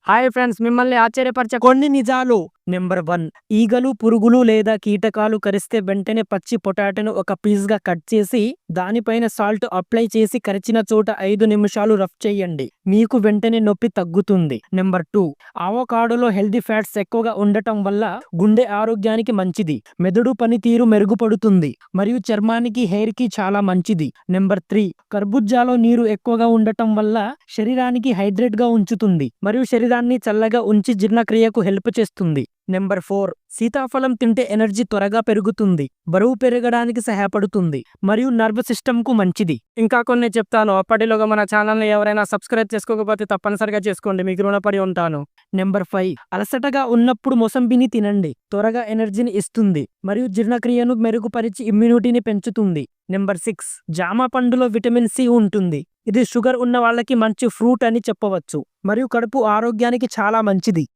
Hi friends, మిమ్మల్ని ఆశ్చర్యపరిచే కొన్ని నిజాలు. నెంబర్ 1, ఈగలు, పురుగులు లేదా కీటకాలు కరిస్తే వెంటనే పచ్చి పొటాటోను ఒక పీస్గా కట్ చేసి దానిపైన సాల్ట్ అప్లై చేసి కరిచిన చోట 5 నిమిషాలు రఫ్ చేయండి. మీకు వెంటనే నొప్పి తగ్గుతుంది. నెంబర్ 2, అవకాడోలో హెల్దీ ఫ్యాట్స్ ఎక్కువగా ఉండటం వల్ల గుండె ఆరోగ్యానికి మంచిది, మెదడు పనితీరు మెరుగుపడుతుంది మరియు చర్మానికి, హెయిర్ కి చాలా మంచిది. నెంబర్ 3, కర్బూజాలో నీరు ఎక్కువగా ఉండటం వల్ల శరీరానికి హైడ్రేట్ గా ఉంచుతుంది మరియు శరీరాన్ని చల్లగా ఉంచి జీర్ణక్రియకు హెల్ప్ చేస్తుంది. నెంబర్ 4, సీతాఫలం తింటే ఎనర్జీ త్వరగా పెరుగుతుంది, బరువు పెరగడానికి సహాయపడుతుంది మరియు నర్వ్ సిస్టమ్ కు మంచిది. ఇంకా కొన్ని చెప్తాను, అప్పటిలోగా మన ఛానల్ని ఎవరైనా సబ్స్క్రైబ్ చేసుకోకపోతే తప్పనిసరిగా చేసుకోండి, మీకు రుణపడి ఉంటాను. నెంబర్ 5, అలసటగా ఉన్నప్పుడు మోసంబిని తినండి, త్వరగా ఎనర్జీని ఇస్తుంది మరియు జీర్ణక్రియను మెరుగుపరిచి ఇమ్యూనిటీని పెంచుతుంది. నెంబర్ 6, జామ పండులో విటమిన్ సి ఉంటుంది, ఇది షుగర్ ఉన్న వాళ్ళకి మంచి ఫ్రూట్ అని చెప్పవచ్చు మరియు కడుపు ఆరోగ్యానికి చాలా మంచిది.